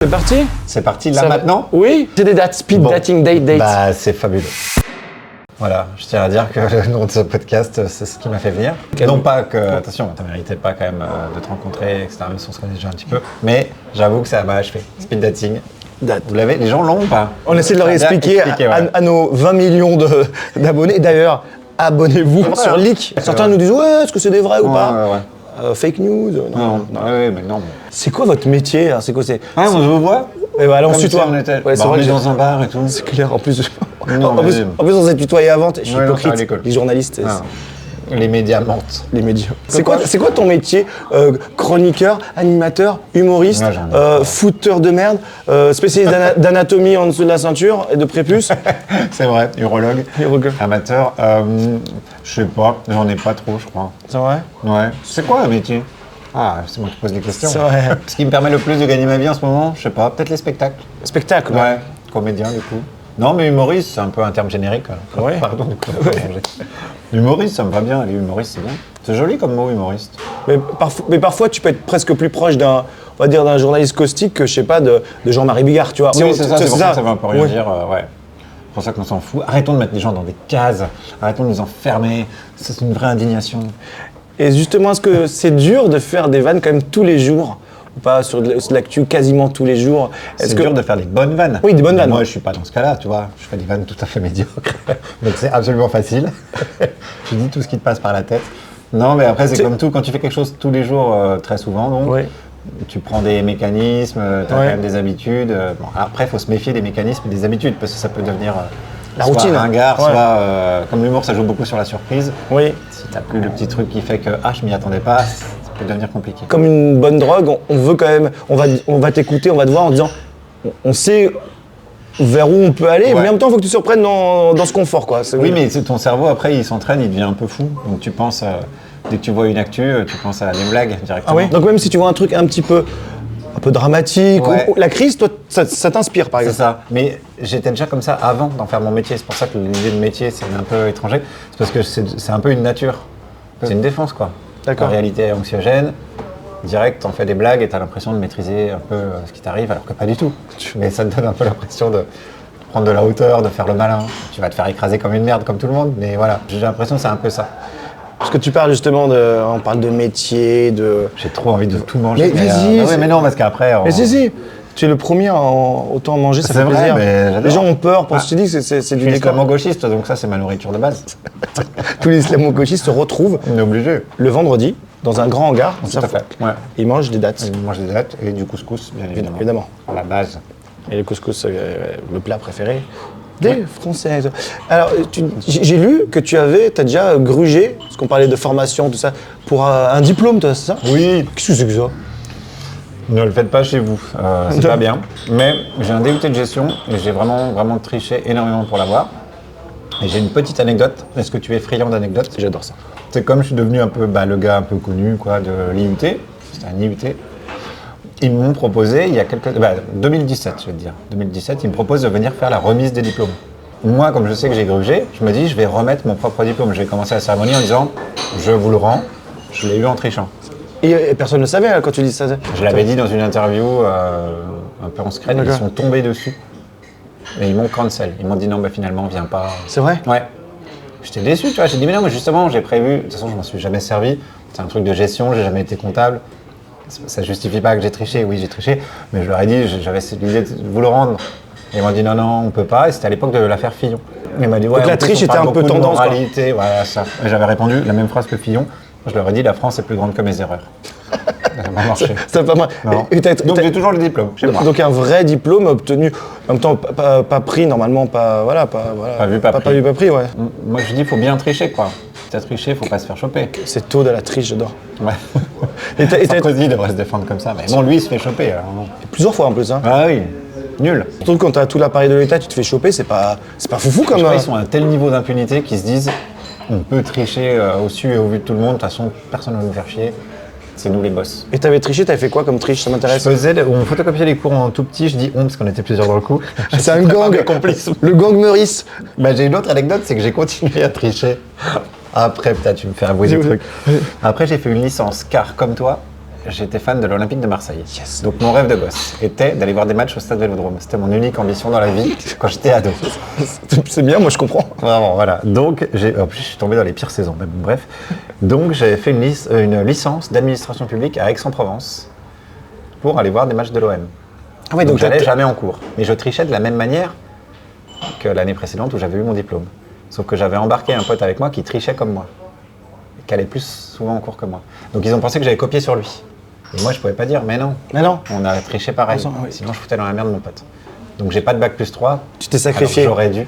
C'est parti? C'est parti là Ça va? maintenant? Oui. J'ai des dates, speed dating, date. Bah c'est fabuleux. Voilà, je tiens à dire que le nom de ce podcast, c'est ce qui m'a fait venir. Non pas que, attention, t'as mérité pas quand même de te rencontrer, etc. Même si on se connaît déjà un petit peu. Mais j'avoue que ça m'a achevé. Speed dating. Vous l'avez? Les gens l'ont ou pas? On essaie de leur expliquer à nos 20 millions d'abonnés. D'ailleurs, abonnez-vous sur Leak. Certains nous disent ouais, est-ce que c'est des vrais ou pas? Fake news? Non. Ouais, mais non. C'est quoi votre métier? C'est quoi? Ah, on se voit? Et voilà, on se Comme tutoie. si on était Ouais, c'est vrai on est que dans un bar et tout. c'est clair, en plus. Non, en plus, on s'est tutoyé avant. Je suis Ouais, non, ça va à hypocrite. l'école. Les journalistes, Les médias mentent. les médias. C'est quoi ton métier? Chroniqueur, animateur, humoriste, Ouais, j'en ai footeur de merde, spécialiste d'anatomie en dessous de la ceinture et de prépuce? C'est vrai, urologue, Urologue. amateur. Je sais pas, j'en ai pas trop, je crois. C'est vrai? Ouais. C'est quoi un métier? Ah, c'est moi qui pose des questions. C'est vrai. Ce qui me permet le plus de gagner ma vie en ce moment, je sais pas, peut-être les spectacles. Spectacle. Ouais, comédien du coup. Non, mais humoriste, c'est un peu un terme générique. Ouais. Pardon, du coup. Humoriste, ça me va bien. Les humoristes, c'est bien. C'est joli comme mot, humoriste. Mais parfois, tu peux être presque plus proche d'un journaliste caustique que, je sais pas, de Jean-Marie Bigard, tu vois. Oui, c'est ça, c'est pour ça que ça veut un peu rien dire. Ouais. C'est pour ça qu'on s'en fout. Arrêtons de mettre les gens dans des cases. Arrêtons de nous enfermer. C'est une vraie indignation. Et justement, est-ce que c'est dur de faire des vannes quand même tous les jours? Ou pas sur de l'actu quasiment tous les jours? C'est dur de faire des bonnes vannes. Oui, des bonnes vannes. Moi, je suis pas dans ce cas-là, tu vois. Je fais des vannes tout à fait médiocres. Donc c'est absolument facile. Tu dis tout ce qui te passe par la tête. Non, mais après, c'est comme tout. Quand tu fais quelque chose tous les jours, très souvent, donc, tu prends des mécanismes, tu as quand même des habitudes. Bon, après, il faut se méfier des mécanismes et des habitudes parce que ça peut devenir la soit routine. ringard, soit comme l'humour, ça joue beaucoup sur la surprise. Oui. Si tu n'as plus le petit truc qui fait que je m'y attendais pas, ça peut devenir compliqué. Comme une bonne drogue, on veut quand même, on va t'écouter, on va te voir en disant, on sait vers où on peut aller, mais en même temps, il faut que tu te surprennes dans ce confort, quoi. Oui, mais ton cerveau, après, il s'entraîne, il devient un peu fou. Donc tu penses, dès que tu vois une actu, tu penses à des blagues directement. Ah oui. Donc même si tu vois un truc un peu dramatique, ou la crise, toi, ça t'inspire, par exemple. C'est ça. Mais j'étais déjà comme ça avant d'en faire mon métier. C'est pour ça que l'idée de métier, c'est un peu étranger. C'est parce que c'est un peu une nature. C'est une défense, quoi. D'accord. La réalité est anxiogène. Direct, t'en fais des blagues et t'as l'impression de maîtriser un peu ce qui t'arrive, alors que pas du tout. Mais ça te donne un peu l'impression de prendre de la hauteur, de faire le malin. Tu vas te faire écraser comme une merde, comme tout le monde. Mais voilà, j'ai l'impression que c'est un peu ça. Parce que tu parles justement on parle de métier, J'ai trop envie de tout manger. Mais vas-y. Oui, mais non, parce qu'après. Mais si. Tu es le premier à autant manger, ça fait vrai, plaisir. Mais j'adore. Les gens ont peur, parce que tu dis que c'est Je suis du décor. islamo-gauchiste, donc ça, c'est ma nourriture de base. Tous les islamo-gauchistes se retrouvent On est obligé. le vendredi dans un grand hangar. Tout à fait. Ouais. Ils mangent des dattes. Ils mangent des dattes et du couscous, bien Évidemment. À la base. Et le couscous, le plat préféré des Françaises. Alors, j'ai lu que tu as déjà grugé, parce qu'on parlait de formation, tout ça, pour un diplôme, toi, c'est ça? Oui. Qu'est-ce que c'est que ça? Ne le faites pas chez vous, c'est pas bien. Mais j'ai un DUT de gestion et j'ai vraiment triché énormément pour l'avoir. Et j'ai une petite anecdote. Est-ce que tu es friand d'anecdotes? J'adore ça. C'est comme je suis devenu un peu le gars un peu connu quoi, de l'IUT. C'était un IUT. Ils m'ont proposé, il y a 2017, je vais te dire. 2017, ils me proposent de venir faire la remise des diplômes. Moi, comme je sais que j'ai grugé, je me dis, je vais remettre mon propre diplôme. Je vais commencer la cérémonie en disant, je vous le rends, je l'ai eu en trichant. Et personne ne le savait quand tu dis ça? Je l'avais dit dans une interview un peu en secret, ils sont tombés dessus. Et ils m'ont cancel. Ils m'ont dit, non, finalement, viens pas. C'est vrai? Ouais. J'étais déçu, tu vois. J'ai dit, mais non, mais justement, j'ai prévu. De toute façon, je m'en suis jamais servi. C'est un truc de gestion, j'ai jamais été comptable. Ça justifie pas que j'ai triché. Oui, j'ai triché. Mais je leur ai dit, j'avais l'idée de vous le rendre. Et ils m'ont dit, non, on peut pas. Et c'était à l'époque de l'affaire Fillon. Et il m'a dit, ouais, donc la triche était un peu tendance, quoi. Voilà, ça. Et j'avais répondu la même phrase que Fillon. Je leur ai dit, la France est plus grande que mes erreurs. Ça n'a pas marché. Ça pas mal. Donc j'ai toujours le diplôme chez moi. Donc un vrai diplôme obtenu, en même temps pas pris normalement, pas vu, pas pris, ouais. Moi je dis, il faut bien tricher quoi. Si t'as triché, faut pas se faire choper. C'est tôt de la triche, j'adore. Ouais. Et Sarkozy devrait se défendre comme ça, mais bon, lui il se fait choper. Alors, non. Plusieurs fois en plus, hein. Ah oui, nul. Surtout quand t'as tout l'appareil de l'État, tu te fais choper, c'est pas foufou comme. Ils sont à un tel niveau d'impunité qu'ils se disent, on peut tricher au su et au vu de tout le monde. De toute façon, personne ne va nous faire chier. C'est nous les boss. Et t'avais triché, t'avais fait quoi comme triche? Ça m'intéresse. On photocopiait les cours en tout petit, je dis on parce qu'on était plusieurs dans le coup. C'est un gang complice. Le gang Meurice. J'ai une autre anecdote, c'est que j'ai continué à tricher. Après, peut-être tu me fais avouer des trucs. Après, j'ai fait une licence car comme toi, j'étais fan de l'Olympique de Marseille. Yes. Donc mon rêve de gosse était d'aller voir des matchs au Stade Vélodrome. C'était mon unique ambition dans la vie quand j'étais ado. C'est bien, moi je comprends. Vraiment, voilà. Donc, en plus, je suis tombé dans les pires saisons, mais bon, bref. Donc, j'avais fait une licence d'administration publique à Aix-en-Provence pour aller voir des matchs de l'OM. Ah ouais, donc j'allais jamais en cours. Mais je trichais de la même manière que l'année précédente où j'avais eu mon diplôme. Sauf que j'avais embarqué un pote avec moi qui trichait comme moi. Et qui allait plus souvent en cours que moi. Donc, ils ont pensé que j'avais copié sur lui. Et moi, je pouvais pas dire, mais non. Mais non. On a triché pareil. Oui. Sinon, je foutais dans la merde mon pote. Donc, j'ai pas de bac plus 3. Tu t'es sacrifié. J'aurais dû.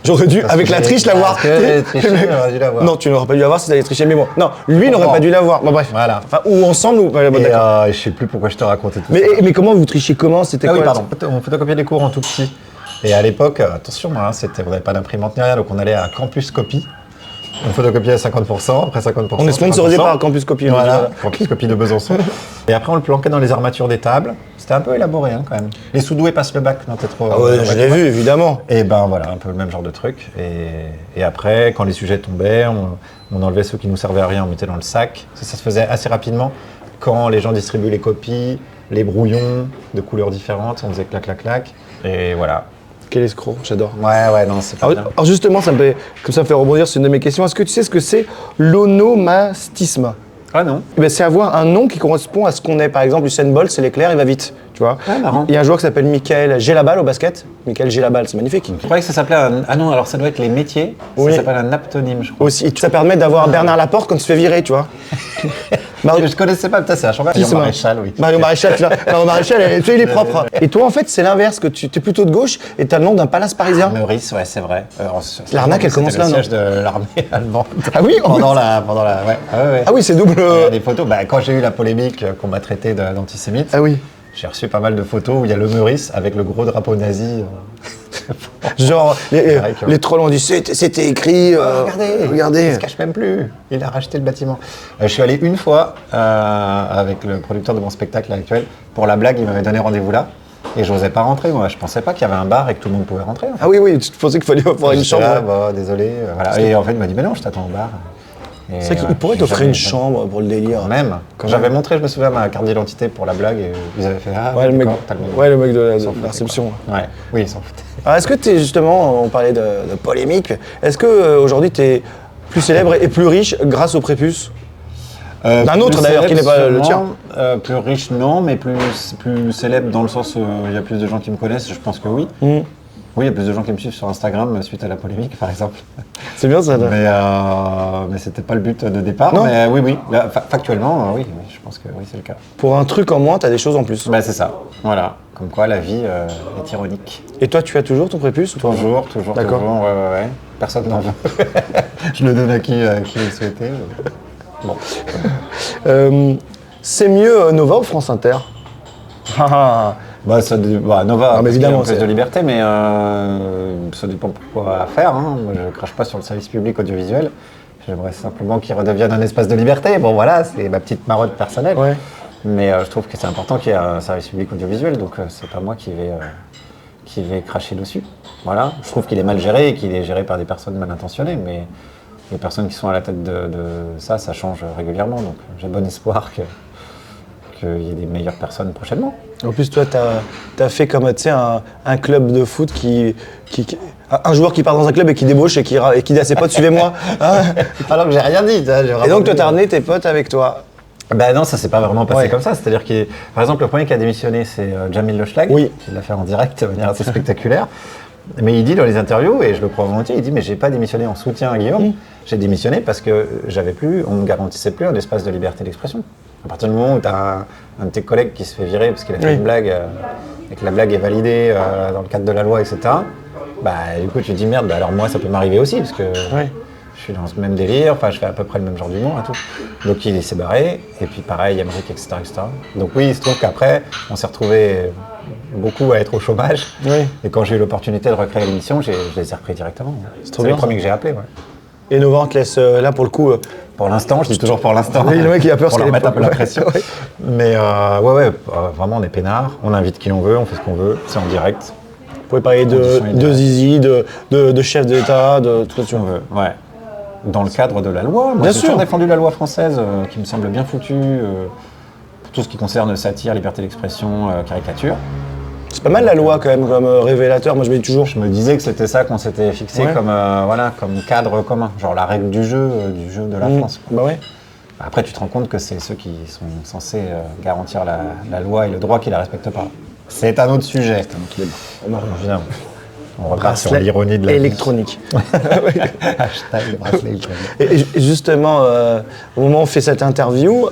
J'aurais dû, Parce avec que la triche, l'avoir. Parce que j'ai triché, j'aurais dû l'avoir. Non, tu n'aurais pas dû l'avoir si tu avais triché, mais moi. Non, lui n'aurait pas dû l'avoir. Bon, bref. Voilà. Enfin, ou ensemble, ou. Bon, d'accord. Et je sais plus pourquoi je te racontais tout ça. Mais comment vous trichiez? Comment? C'était quoi? Oui, pardon. On photocopiait les cours en tout petit. Et à l'époque, attention, hein, on n'avait pas d'imprimante ni rien, donc on allait à Campus Copie. On photocopiait à 50%, après 50%. On est sponsorisé 50%. par Campus Copie. Voilà, Campus Copie de Besançon. Et après, on le planquait dans les armatures des tables. C'était un peu élaboré, hein, quand même. Les sous-doués passent le bac, non, t'es trop. Ah ouais, je l'ai vu, évidemment. Et ben voilà, un peu le même genre de truc. Et après, quand les sujets tombaient, on enlevait ceux qui nous servaient à rien, on mettait dans le sac. Ça se faisait assez rapidement. Quand les gens distribuaient les copies, les brouillons de couleurs différentes, on faisait clac, clac, clac. Et voilà. Quel escroc, j'adore. Ouais, non, c'est pas bien. Alors justement, ça me fait rebondir sur une de mes questions. Est-ce que tu sais ce que c'est l'onomastisme? Ah non. Eh ben, c'est avoir un nom qui correspond à ce qu'on est. Par exemple, Usain Bolt, c'est l'éclair, il va vite. Tu vois. Ah, marrant. Il y a un joueur qui s'appelle Michael Gélabal au basket. Michael Gélabal, c'est magnifique. Je croyais que ça s'appelait un... Ah non, alors ça doit être les métiers. Oui. Ça s'appelle un aptonyme, je crois. Aussi, et ça permet d'avoir Bernard Laporte quand tu te fais virer, tu vois. Je connaissais pas, putain, c'est un champion. Qui, c'est Mario Maréchal, oui. Mario Maréchal, tu vois. Mario Maréchal, tu sais, il est propre. Et toi, en fait, c'est l'inverse, que tu es plutôt de gauche et tu as le nom d'un palace parisien. Meurice, ouais, c'est vrai. L'arnaque, elle commence là, non? non? Le siège de l'armée allemande. Ah oui, Pendant la... Ouais. Ah oui, c'est double. Il y a des photos. Bah, quand j'ai eu la polémique qu'on m'a traité d'antisémite, Ah oui. j'ai reçu pas mal de photos où il y a le Meurice avec le gros drapeau nazi. Genre, vrai que- les trolls ont dit c'était écrit. Il regardez. se cache même plus. Il a racheté le bâtiment. Je suis allé une fois avec le producteur de mon spectacle actuel. Pour la blague, il m'avait donné rendez-vous là. Et je n'osais pas rentrer, moi. Je pensais pas qu'il y avait un bar et que tout le monde pouvait rentrer. En fait. Ah oui, tu pensais qu'il fallait avoir une J'étais chambre. là, bah, désolé. Voilà. Et en fait, il m'a dit, mais non, je t'attends au bar. Et, C'est vrai qu'il pourrait t'offrir jamais- une chambre pour le délire. Même. Quand J'avais même. montré, je me souviens, ma carte d'identité pour la blague et ils avaient fait ah, Ouais, le mec, d'accord, t'as le nom. ouais, le mec de Ils s'en la foutaient, réception. quoi. Ouais, oui, ils s'en foutaient. Alors, est-ce que tu es justement, on parlait de polémique, est-ce que aujourd'hui tu es plus célèbre et plus riche grâce au prépuce? D'un autre, Plus d'ailleurs, qui célèbre, n'est pas le sûrement. tien. Plus riche, non, mais plus célèbre dans le sens où il y a plus de gens qui me connaissent, je pense que oui. Mm. Oui, il y a plus de gens qui me suivent sur Instagram suite à la polémique, par exemple. C'est bien ça. Mais c'était pas le but de départ. Non. Mais oui. Là, factuellement, oui, je pense que oui, c'est le cas. Pour un truc en moins, tu as des choses en plus. Bah, c'est ça. Voilà. Comme quoi, la vie est ironique. Et toi, tu as toujours ton prépuce ou toi? Toujours. D'accord. Ouais. Personne n'en veut. Je le donne à qui le souhaitait. Bon. C'est mieux Nova ou France Inter? Nova Non, mais parce qu'il y a évidemment, un peu c'est- de liberté, mais ça dépend pourquoi faire. Hein. Moi, je crache pas sur le service public audiovisuel. J'aimerais simplement qu'il redevienne un espace de liberté. Bon, voilà, c'est ma petite marotte personnelle. Ouais. Mais je trouve que c'est important qu'il y ait un service public audiovisuel, donc c'est pas moi qui vais cracher dessus. Voilà. Je trouve qu'il est mal géré et qu'il est géré par des personnes mal intentionnées, mais les personnes qui sont à la tête de ça change régulièrement. Donc j'ai bon espoir qu'il y ait des meilleures personnes prochainement. En plus, toi, tu as fait comme tu sais, un club de foot un joueur qui part dans un club et qui débauche et qui dit à ses potes suivez-moi. Hein. Alors que j'ai rien dit. Et donc, toi, tu as ramené tes potes avec toi. Ben non, ça s'est pas vraiment passé Ouais. comme ça. C'est-à-dire que, par exemple, le premier qui a démissionné, c'est Jamil Le Schlag, Oui. qui l'a fait en direct de manière assez spectaculaire. Mais il dit dans les interviews, et je le crois volontiers, il dit mais j'ai pas démissionné en soutien à Guillaume, j'ai démissionné parce que on me garantissait plus un espace de liberté d'expression. À partir du moment où tu as un de tes collègues qui se fait virer parce qu'il a fait Oui. une blague et que la blague est validée dans le cadre de la loi, etc. Bah du coup tu te dis merde, bah, alors moi ça peut m'arriver aussi parce que Ouais. je suis dans ce même délire, enfin je fais à peu près le même genre d'humour et tout. Donc il s'est barré, et puis pareil, Emmerich, etc., etc. Donc oui, il se trouve qu'après, on s'est retrouvés beaucoup à être au chômage. Oui. Et quand j'ai eu l'opportunité de recréer l'émission, je les ai repris directement. C'est trop les bien, premiers que j'ai appelés, ouais. Et Nova, on te laisse là pour le coup. Pour l'instant, je dis toujours pour l'instant. Oui, le mec, il a peur pour parce leur qu'il est mettre un peu la pas- pression. Ouais. Mais vraiment, on est peinard. On invite qui on veut, on fait ce qu'on veut. C'est en direct. Vous pouvez parler Conditions de idéales. Zizi, de chef d'État, de tout ce que tu On veux. veut, ouais. Dans le cadre de la loi. Moi, Bien j'ai sûr. toujours défendu la loi française, qui me semble bien foutue. tout ce qui concerne satire, liberté d'expression, caricature. C'est pas mal la loi quand même comme révélateur. Moi je me dis toujours. Je me disais que c'était ça qu'on s'était fixé comme cadre commun, genre la règle du jeu de la France. Bah ouais. Après, tu te rends compte que c'est ceux qui sont censés garantir la loi et le droit qui la respectent pas. C'est un autre sujet. Évidemment. On repart sur l'ironie de la électronique. Hashtag bracelet électronique. Et justement, au moment où on fait cette interview,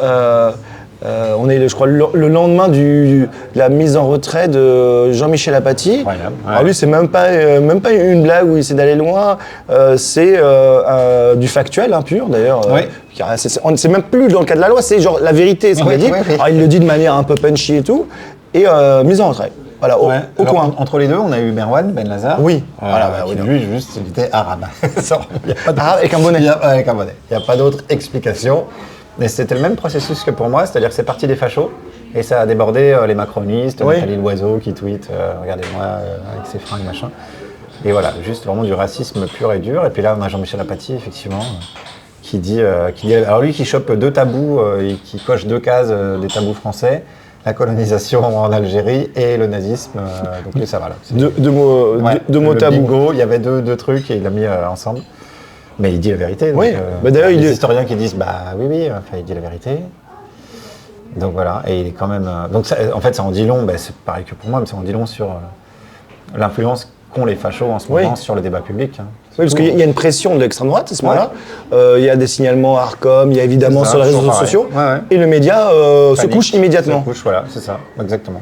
on est, je crois, le lendemain de la mise en retrait de Jean-Michel Apathy. Ouais. Alors lui, c'est même pas une blague où il essaie d'aller loin. C'est du factuel, pur d'ailleurs. Oui. C'est même plus dans le cas de la loi, c'est genre la vérité, ce qu'il a dit. Alors, il le dit de manière un peu punchy et tout. Et mise en retrait. Voilà, au coin. Entre les deux, on a eu Merwan Ben Lazar. Oui. Lui, juste, il était arabe. Arabe avec un bonnet. Avec un bonnet. Il n'y a pas d'autre explication. Mais c'était le même processus que pour moi, c'est-à-dire que c'est parti des fachos et ça a débordé les macronistes, Nathalie Loiseau qui tweet regardez-moi avec ses fringues, machin. Et voilà, juste vraiment du racisme pur et dur. Et puis là, on a Jean-Michel Apathy, effectivement, qui dit alors lui qui chope 2 tabous et qui coche 2 cases des tabous français. La colonisation en Algérie et le nazisme, donc lui ça va là. Deux mots tabous. Bingo, il y avait deux trucs et il l'a mis ensemble. Mais il dit la vérité. Donc, d'ailleurs, il y a des historiens qui disent oui, il dit la vérité. Donc voilà, et il est quand même. Donc ça, en fait, ça en dit long, c'est pareil que pour moi, mais ça en dit long sur l'influence qu'ont les fachos en ce moment sur le débat public. Oui, parce qu'il y a une pression de l'extrême droite à ce moment-là. Il y a des signalements Arcom, il y a évidemment sur les réseaux sociaux. Et le média se couche immédiatement. Se couche, voilà, c'est ça, exactement.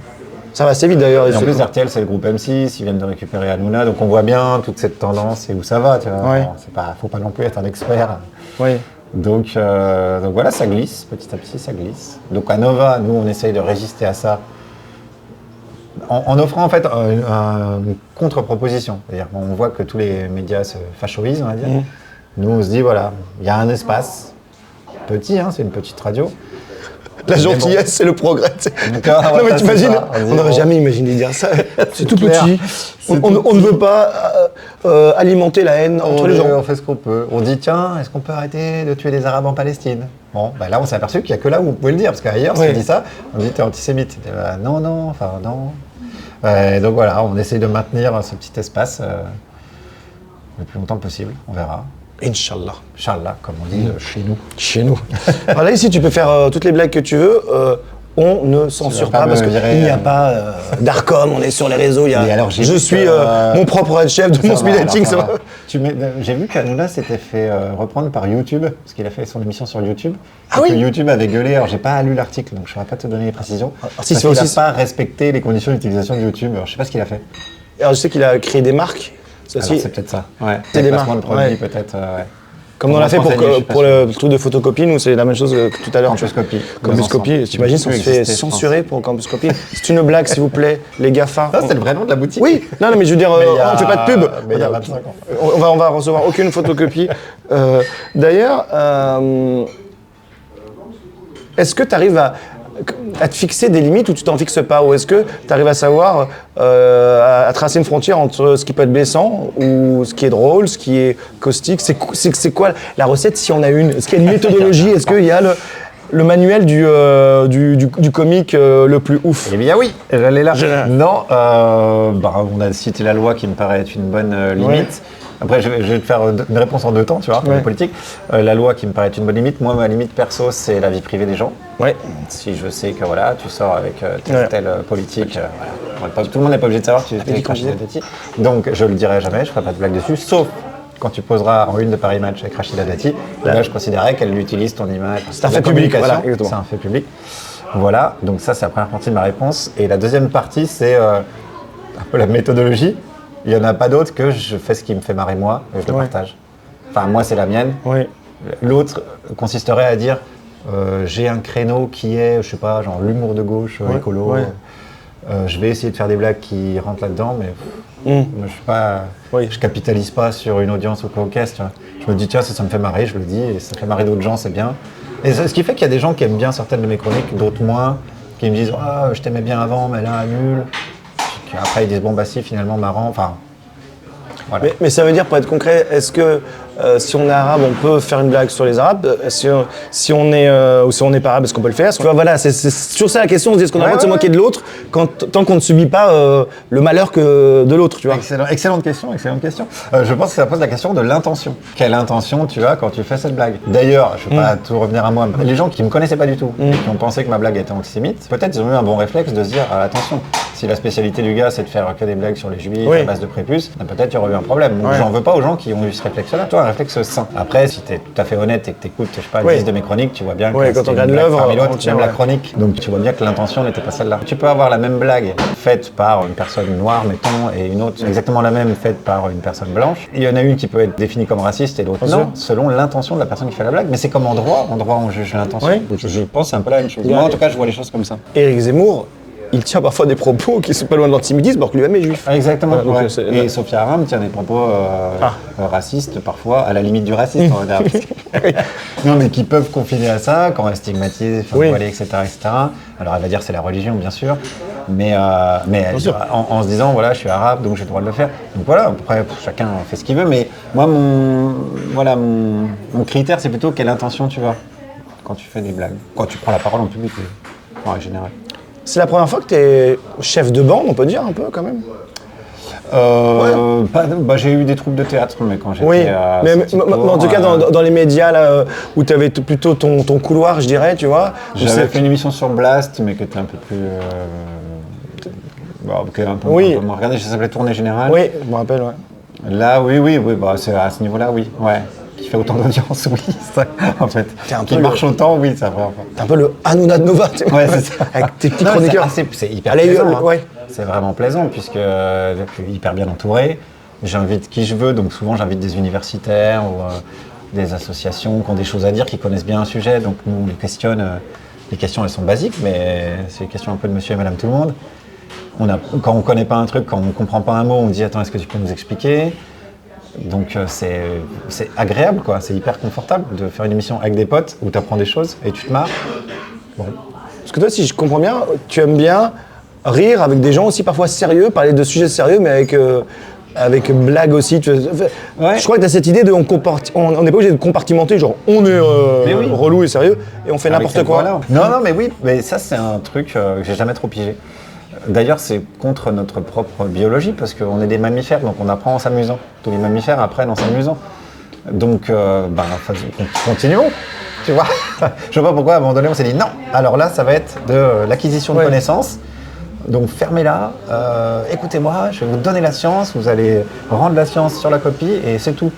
Ça va assez vite d'ailleurs. Et en plus, RTL, c'est le groupe M6, ils viennent de récupérer Hanouna, donc on voit bien toute cette tendance et où ça va, tu vois. Faut pas non plus être un expert. Oui. Donc voilà, ça glisse, petit à petit, ça glisse. Donc à Nova, nous, on essaye de résister à ça en offrant en fait une contre-proposition. C'est-à-dire qu'on voit que tous les médias se fachoisent, on va dire. Nous, on se dit, voilà, il y a un espace petit, c'est une petite radio. La gentillesse, c'est le progrès. Non mais t'imagines, on n'aurait jamais imaginé dire ça. C'est tout petit. On ne veut pas alimenter la haine entre les gens. On fait ce qu'on peut. On dit tiens, est-ce qu'on peut arrêter de tuer des Arabes en Palestine? Bon, là on s'est aperçu qu'il n'y a que là où vous pouvez le dire, parce qu'ailleurs, si on dit ça, on dit t'es antisémite. Non. Donc voilà, on essaye de maintenir ce petit espace le plus longtemps possible. On verra. Inch'Allah. Inch'Allah, comme on dit chez nous. Alors là, ici, tu peux faire toutes les blagues que tu veux. On ne censure pas parce qu'il n'y a pas d'Arcom, on est sur les réseaux. Je suis mon propre chef de mon speed dating. J'ai vu qu'Hanouna s'était fait reprendre par YouTube, parce qu'il a fait son émission sur YouTube. Ah oui. Que YouTube avait gueulé, alors j'ai pas lu l'article, donc je ne saurais pas te donner les précisions. Parce qu'il n'a pas respecté les conditions d'utilisation de YouTube, alors je ne sais pas ce qu'il a fait. Alors je sais qu'il a créé des marques. Alors c'est peut-être ça. C'est des marques. De produits, peut-être. Comme on l'a fait pour le truc de photocopie, nous c'est la même chose que tout à l'heure. Campuscopie. T'imagines si on se fait censurer pour Campuscopie? C'est une blague, s'il vous plaît, les GAFA. Ça, c'est le vrai nom de la boutique. Oui, non, mais je veux dire, on ne fait pas de pub. Mais il y a 25 ans. On va recevoir aucune photocopie. D'ailleurs, est-ce que tu arrives à te fixer des limites ou tu t'en fixes pas? Ou est-ce que tu arrives à savoir, à tracer une frontière entre ce qui peut être blessant ou ce qui est drôle, ce qui est caustique? C'est quoi la recette si on a une? Est-ce qu'il y a une méthodologie? Est-ce qu'il y a le manuel du comique le plus ouf? Eh bien oui, j'allais là. Non, on a cité la loi qui me paraît être une bonne limite. Après, je vais te faire une réponse en 2 temps, tu vois, pour les politiques. La loi qui me paraît être une bonne limite. Moi, ma limite perso, c'est la vie privée des gens. Si je sais que tu sors avec tel politique, tout le monde n'est pas obligé de savoir que tu es Rachida Dati. Donc, je le dirai jamais, je ne ferai pas de blague dessus, sauf quand tu poseras en une de Paris Match avec Rachida Dati. Là, je considérerais qu'elle utilise ton image. C'est un fait public, c'est un fait public. Voilà, donc ça, c'est la première partie de ma réponse. Et la deuxième partie, c'est un peu la méthodologie. Il n'y en a pas d'autre que je fais ce qui me fait marrer moi et je le partage. Enfin, moi, c'est la mienne. L'autre consisterait à dire j'ai un créneau qui est, je sais pas, genre l'humour de gauche, écolo. Je vais essayer de faire des blagues qui rentrent là-dedans, mais moi, je suis pas, je capitalise pas sur une audience ou quoi au caisse. Je me dis, tiens, ça me fait marrer, je le dis, et ça fait marrer d'autres gens, c'est bien. Et ce qui fait qu'il y a des gens qui aiment bien certaines de mes chroniques, d'autres moins, qui me disent, je t'aimais bien avant, mais là, nul. Après, ils disent, bon, bah si, finalement, marrant. Enfin, voilà. Mais ça veut dire, pour être concret, est-ce que si on est arabe, on peut faire une blague sur les arabes. Si on est ou si on n'est pas arabe, est-ce qu'on peut le faire? Tu vois, voilà, c'est sur ça la question. On se dit, est-ce qu'on a le droit de se moquer de l'autre tant qu'on ne subit pas le malheur que de l'autre, tu vois? Excellente question. Je pense que ça pose la question de l'intention. Quelle intention tu as quand tu fais cette blague? D'ailleurs, je ne vais pas tout revenir à moi. Les gens qui ne me connaissaient pas du tout, et qui ont pensé que ma blague était antisémite, peut-être ils ont eu un bon réflexe de se dire attention, si la spécialité du gars c'est de faire que des blagues sur les juifs à base de prépuce, peut-être il y aurait eu un problème. Donc j'en veux pas aux gens qui ont eu ce réflexe-là. Toi, un réflexe sain. Après, si tu es tout à fait honnête et que tu écoutes, je sais pas, 10 de mes chroniques, tu vois bien que quand on regarde l'œuvre, même la chronique. Donc tu vois bien que l'intention n'était pas celle-là. Tu peux avoir la même blague faite par une personne noire, mettons, et une autre exactement la même faite par une personne blanche. Il y en a une qui peut être définie comme raciste et l'autre non, selon l'intention de la personne qui fait la blague. Mais c'est comme en droit on juge l'intention. Je pense que c'est un peu la même chose. Moi, en tout cas, je vois les choses comme ça. Éric Zemmour, il tient parfois des propos qui sont pas loin de l'antisémitisme, alors que lui-même est juif. Exactement. Et Sophia Aram tient des propos racistes, parfois, à la limite du racisme, on va dire. Non, mais qui peuvent confiner à ça, quand elle stigmatise, voilée, etc., etc. Alors, elle va dire que c'est la religion, bien sûr, mais en se disant, voilà, je suis arabe, donc j'ai le droit de le faire. Donc voilà, après, chacun fait ce qu'il veut, mais moi, mon critère, c'est plutôt quelle intention tu as quand tu fais des blagues, quand tu prends la parole en public, en général. C'est la première fois que tu es chef de bande, on peut dire un peu quand même. J'ai eu des troupes de théâtre, mais quand j'étais en tout cas dans les médias là, où tu avais plutôt ton couloir, je dirais, tu vois. J'avais fait une émission sur Blast, mais qui était un peu plus... un peu moins regardée, ça s'appelait Tournée Générale. Oui, je me rappelle, Là, oui, c'est à ce niveau-là, oui. Qui fait autant d'audience, oui, ça, en fait. Qui marche autant, oui, c'est vrai. T'es un peu le Hanouna de Nova, tu vois, c'est ça. avec tes petits chroniqueurs. C'est hyper plaisant. C'est vraiment plaisant, puisque je suis hyper bien entouré. J'invite qui je veux, donc souvent j'invite des universitaires ou des associations qui ont des choses à dire, qui connaissent bien un sujet. Donc nous, on les questionne. Les questions, elles sont basiques, mais c'est des questions un peu de monsieur et madame tout le monde. Quand on ne connaît pas un truc, quand on ne comprend pas un mot, on dit « Attends, est-ce que tu peux nous expliquer ?» Donc c'est agréable, quoi. C'est hyper confortable de faire une émission avec des potes où tu apprends des choses et tu te marres. Bon. Parce que toi, si je comprends bien, tu aimes bien rire avec des gens aussi parfois sérieux, parler de sujets sérieux, mais avec blague aussi. Je crois que tu as cette idée de on n'est pas obligé de compartimenter, genre on est relou et sérieux et on fait n'importe quoi. Non, mais oui, mais ça c'est un truc que j'ai jamais trop pigé. D'ailleurs, c'est contre notre propre biologie, parce qu'on est des mammifères, donc on apprend en s'amusant. Tous les mammifères apprennent en s'amusant. Donc, continuons, tu vois. Je ne sais pas pourquoi, à un moment donné, on s'est dit non. Alors là, ça va être de l'acquisition de connaissances. Donc, fermez-la, écoutez-moi, je vais vous donner la science, vous allez rendre la science sur la copie, et c'est tout.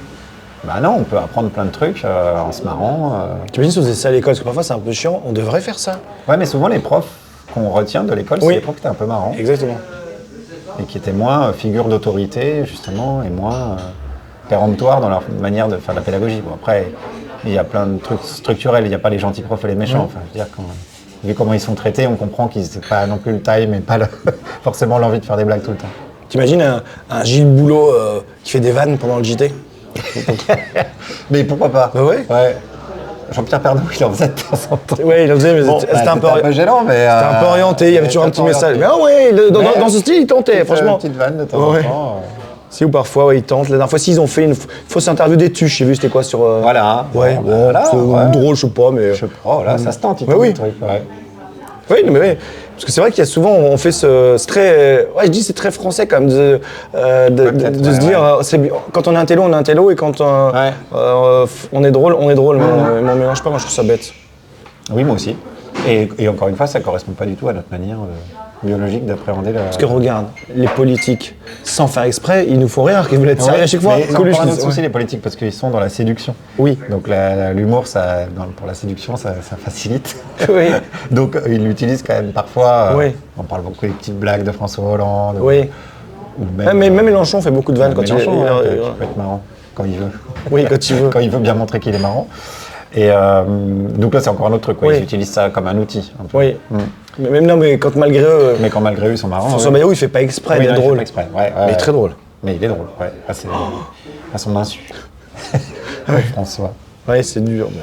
Non, on peut apprendre plein de trucs en se marrant. Tu imagines si on faisait ça à l'école, parce que parfois c'est un peu chiant, on devrait faire ça. Ouais, mais souvent les profs qu'on retient de l'école, c'est les profs qui étaient un peu marrants. Exactement. Et qui étaient moins figures d'autorité, justement, et moins péremptoires dans leur manière de faire de la pédagogie. Bon, après, il y a plein de trucs structurels, il n'y a pas les gentils profs et les méchants. Enfin, je veux dire, vu comment ils sont traités, on comprend qu'ils n'ont pas non plus le time et pas forcément l'envie de faire des blagues tout le temps. T'imagines un Gilles Boulot qui fait des vannes pendant le JT? Mais pourquoi pas? Ouais. Jean-Pierre Pernaut, il en faisait de temps en temps. Oui, il en faisait, mais c'était un peu gênant, mais... C'était un peu orienté, il y avait toujours un petit message. Mais dans ce style, il tentait, franchement. Une petite vanne de temps en temps. Si, ou parfois, il tente. La dernière fois, s'ils ont fait une fausse interview des Tuches, j'ai vu, c'était quoi sur... Voilà. C'est drôle, je sais pas, mais... là, ça se tente, il oui. Le truc, Oui, mais parce que c'est vrai qu'il y a souvent, on fait c'est très... Ouais, je dis c'est très français quand même de se dire, quand on est un télo, on est un télo, et quand on est drôle, on est drôle. Mais on mélange pas, moi je trouve ça bête. Oui, moi aussi. Et encore une fois, ça correspond pas du tout à notre manière biologique d'appréhender la... Parce que regarde, les politiques, sans faire exprès, ils nous font rire, qu'ils veulent être sérieux à chaque fois. Mais c'est encore un autre souci, les politiques, parce qu'ils sont dans la séduction. Oui. Donc l'humour, pour la séduction, ça facilite. Oui. Donc ils l'utilisent quand même parfois. On parle beaucoup des petites blagues de François Hollande. Oui. Même Mélenchon fait beaucoup de vannes quand il peut être marrant, quand il veut. Oui, quand il veut. Quand il veut bien montrer qu'il est marrant. Et donc là, c'est encore un autre truc. Ils utilisent ça comme un outil. Un peu. Oui. Mais quand malgré eux... Mais quand malgré eux, ils sont marrants. François Bayrou, il fait pas exprès d'être drôle. Il fait pas exprès. Mais il est très drôle. Mais il est drôle, à son insu. François. Oui, c'est dur. Mais...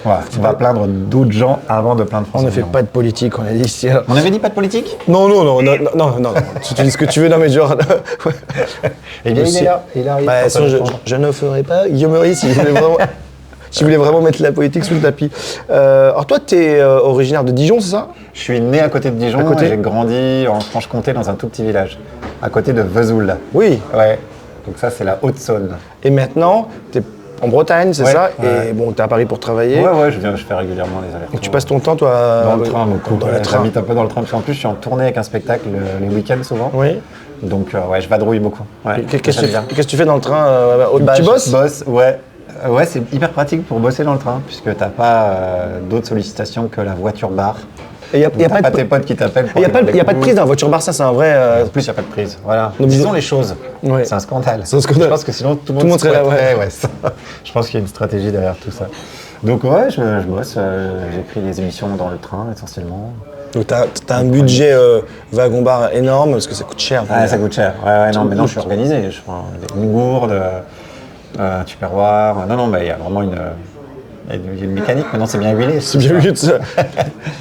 Voilà, on va plaindre d'autres gens avant de plaindre On François ne fait Mitterrand. pas de politique, on a dit ici. On avait dit pas de politique? Non. Tu dis ce que tu veux, non mais genre. Ouais. Eh bien, il Aussi. est là. Il arrive. Bah, sinon, je ne ferai pas Guillaume Meurice s'il voulait vraiment mettre la politique sous le tapis. Alors toi, tu es originaire de Dijon, c'est ça? Je suis né à côté de Dijon À côté. et j'ai grandi en Franche-Comté dans un tout petit village, à côté de Vesoul. Oui. Ouais. Donc ça, c'est la Haute-Saône. Et maintenant, tu es en Bretagne, c'est Ouais, ça? ouais. Et bon, tu es à Paris pour travailler. Ouais, je fais régulièrement les allers-retours. Donc tu passes ton temps, toi, Dans le train, beaucoup. Dans Ouais, le train. J'habite un peu dans le train, parce qu'en plus, je suis en tournée avec un spectacle les week-ends souvent. Oui. Donc, ouais, je vadrouille beaucoup. Ouais, Qu'est-ce j'aime bien. que tu fais dans le train? Bah, Tu bosses? Je bosse, ouais. Ouais, c'est hyper pratique pour bosser dans le train, puisque t'as pas d'autres sollicitations que la voiture bar. Il n'y a, T'as pas tes potes qui t'appellent. y a pas de prise dans la voiture bar, ça c'est un vrai. En plus, il n'y a pas de prise. Voilà. Donc, Disons les choses. Ouais. C'est un scandale. C'est un scandale. Je pense que sinon, tout le monde serait là, ouais. ça. Je pense qu'il y a une stratégie derrière tout ça. Donc, ouais, je bosse. J'écris des émissions dans le train, essentiellement. Donc tu as un budget wagon bar énorme parce que ça coûte cher. Ah, ça coûte cher. Ouais, non, mais non, je suis organisé. Je prends une gourde, un tupperware. Non, mais il y a vraiment il y a une mécanique. Maintenant, c'est bien huilé. C'est bien vu de ça.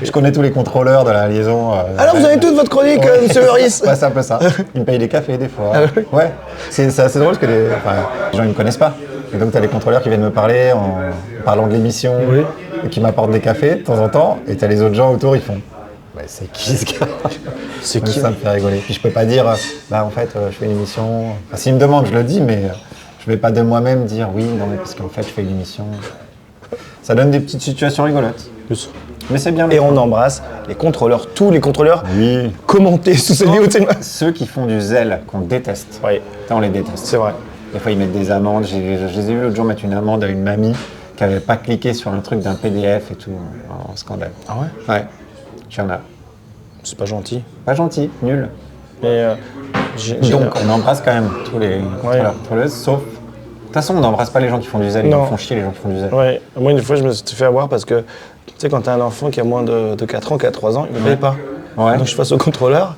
Je connais tous les contrôleurs de la liaison. Alors vous avez toute votre chronique, monsieur Meurice? Ouais, c'est un peu ça. Ils me payent des cafés des fois. Ah oui. Ouais. C'est assez drôle parce que les gens ils me connaissent pas. Et donc tu as les contrôleurs qui viennent me parler en parlant de l'émission, Oui. et qui m'apportent des cafés de temps en temps. Et tu as les autres gens autour, ils font. Bah, c'est qui ce gars? C'est Donc, qui? ça me fait rigoler. Puis je peux pas dire, bah en fait, je fais une émission. Enfin, s'ils me demandent, je le dis, mais je vais pas de moi-même dire oui, non, mais parce qu'en fait, je fais une émission. Ça donne des petites situations rigolotes. Mais c'est bien. Et on embrasse les contrôleurs, tous les contrôleurs. Oui. Commentés sous cette vidéo. Ceux qui font du zèle, qu'on déteste. Oui, On les déteste. c'est vrai. Des fois, ils mettent des amendes. Je les ai vus l'autre jour mettre une amende à une mamie qui n'avait pas cliqué sur un truc d'un PDF et tout. Un scandale. Ah ouais? Ouais. Tu en as. C'est pas gentil. Pas gentil, nul. Mais Donc, on embrasse quand même tous les contrôleurs, sauf. De toute façon, on n'embrasse pas les gens qui font du zèle. Ils Non. nous font chier, les gens qui font du zèle. Ouais. Moi, une fois, je me suis fait avoir parce que, tu sais, quand t'as un enfant qui a moins de 4 ans, qui a 3 ans, il ne paye pas. Ouais. Donc, je suis face au contrôleur.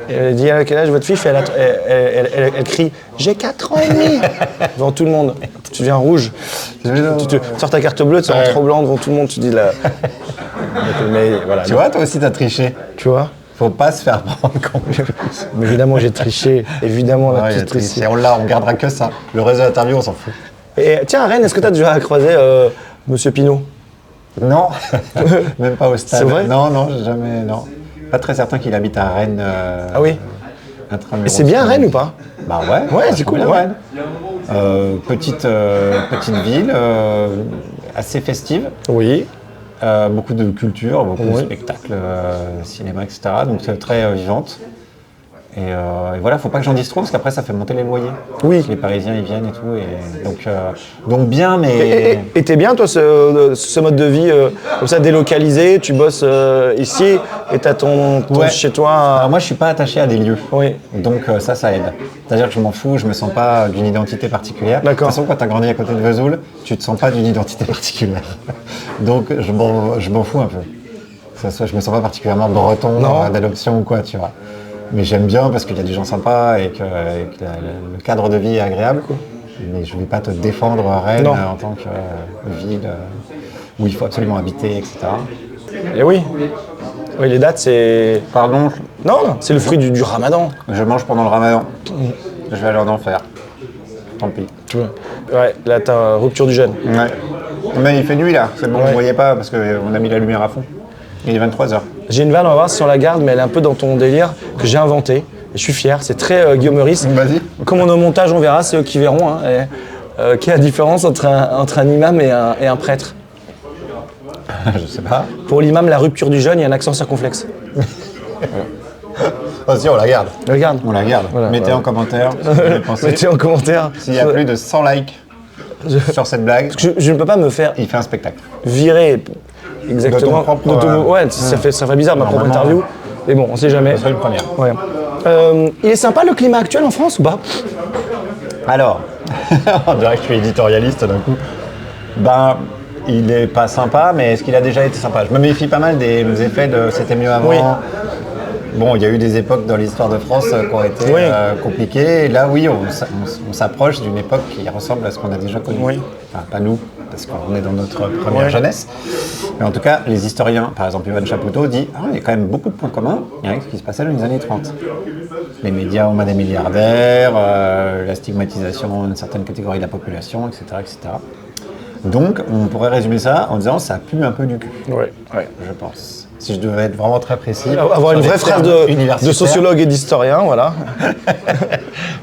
Et elle dit, à quel âge votre fille? Elle crie, j'ai 4 ans et demi devant tout le monde. Tu deviens rouge. Tu sors ta carte bleue, tu sors en trop blanc devant tout le monde. Tu dis là. Mais voilà. Tu vois, toi aussi, t'as triché. Tu vois? Faut pas se faire prendre compte. Mais évidemment, j'ai triché. Évidemment, on a Ouais, il tous a triché. triché. On gardera que ça. Le reste de l'interview, on s'en fout. Et tiens, à Rennes, est-ce que tu as déjà croisé Monsieur Pinault? Non, même pas au stade. C'est vrai? Non, jamais, non. Pas très certain qu'il habite à Rennes. Ah oui? intramuros. Et c'est bien Rennes ou pas? Bah ouais. Ouais, c'est cool, bien, ouais. Rennes. Petite ville, assez festive. Oui. Beaucoup de culture, beaucoup de Oui. spectacles, cinéma, etc. Donc c'est très vivante. Et voilà, faut pas que j'en dise trop parce qu'après ça fait monter les loyers. Oui. Les Parisiens ils viennent et tout. Et donc bien, mais. Et t'es bien, toi, ce mode de vie comme ça, délocalisé, tu bosses ici et t'as ton Ouais. chez toi. Alors moi je suis pas attaché à des lieux. Oui. Donc ça aide. C'est-à-dire que je m'en fous, je me sens pas d'une identité particulière. D'accord. De toute façon, quand tu as grandi à côté de Vesoul, tu te sens pas d'une identité particulière. Donc je m'en fous un peu. Je me sens pas particulièrement breton Non. d'adoption ou quoi, tu vois. Mais j'aime bien parce qu'il y a des gens sympas et que le cadre de vie est agréable. Mais je vais pas te défendre Rennes Non. en tant que ville où il faut absolument habiter, etc. Et oui. Oui, les dates, c'est. Pardon, Non, c'est le fruit du ramadan. je mange pendant le ramadan. Je vais aller en enfer. Tant pis. Tu vois. Ouais, là, t'as rupture du jeûne. Ouais. Mais il fait nuit là, c'est bon, Ouais. vous voyez pas parce qu'on a mis la lumière à fond. Il est 23h. J'ai une vanne, on va voir si on la garde, mais elle est un peu dans ton délire que j'ai inventé. Et je suis fier, c'est très Guillaume Meurice. Vas-y. Comme on est au montage, on verra, c'est eux qui verront. Hein, quelle est la différence entre un imam et un prêtre? Je sais pas. Pour l'imam, la rupture du jeûne, il y a un accent circonflexe. Vas-y, on la garde. Regarde. On la garde. Voilà, Mettez voilà. en commentaire si vous avez pensé. Mettez en commentaire. S'il y a plus de 100 likes sur cette blague, Je ne peux pas me faire il fait un spectacle. virer exactement. De ton propre, Ouais, ça fait bizarre ma propre Normalement, interview. Mais bon, on sait jamais. Ce serait une première. Ouais. Il est sympa le climat actuel en France ou pas? Alors, on dirait que je suis éditorialiste d'un coup. Ben, il est pas sympa, mais est-ce qu'il a déjà été sympa? Je me méfie pas mal des effets de c'était mieux avant. Oui. Bon, il y a eu des époques dans l'histoire de France qui ont été compliquées. Et là, oui, on s'approche d'une époque qui ressemble à ce qu'on a déjà connu. Oui. Enfin, pas nous, parce qu'on est dans notre première jeunesse. Mais en tout cas, les historiens, par exemple, Ivan Chapoutot dit il y a quand même beaucoup de points communs avec ce qui se passait dans les années 30. Les médias en mode des milliardaires, la stigmatisation d'une certaine catégorie de la population, etc., etc. Donc, on pourrait résumer ça en disant ça pue un peu du cul. Oui. Je pense. Si je devais être vraiment très précis. Avoir une vraie phrase de sociologue et d'historien, voilà.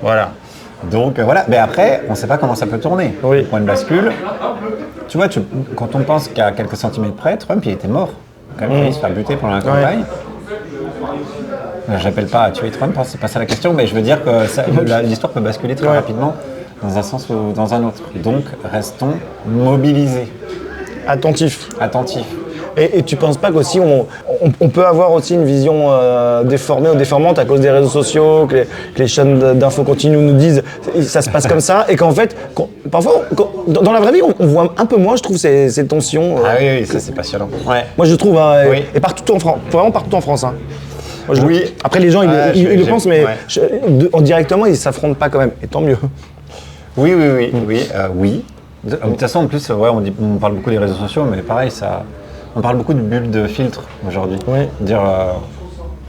Voilà. Donc voilà. Mais après, on ne sait pas comment ça peut tourner. Oui. Point de bascule. Tu vois, quand on pense qu'à quelques centimètres près, Trump, il était mort. Quand même, il se faire buter pendant la campagne. J'appelle pas à tuer Trump, c'est pas ça la question, mais je veux dire que l'histoire peut basculer très rapidement dans un sens ou dans un autre. Donc, restons mobilisés. Attentifs. Et tu penses pas qu'aussi on peut avoir aussi une vision déformée ou déformante à cause des réseaux sociaux, que les chaînes d'infos continues nous disent ça se passe comme ça, et qu'en fait, parfois, dans la vraie vie, on voit un peu moins, je trouve, ces tensions. Ah oui, ça c'est passionnant. Ouais. Moi je trouve, et partout en France, vraiment partout en France. Hein. Moi, après les gens ils le pensent, mais indirectement ils s'affrontent pas quand même, et tant mieux. Oui. De toute façon, en plus, on parle beaucoup des réseaux sociaux, mais pareil, on parle beaucoup de bulles de filtre aujourd'hui. Oui. Dire,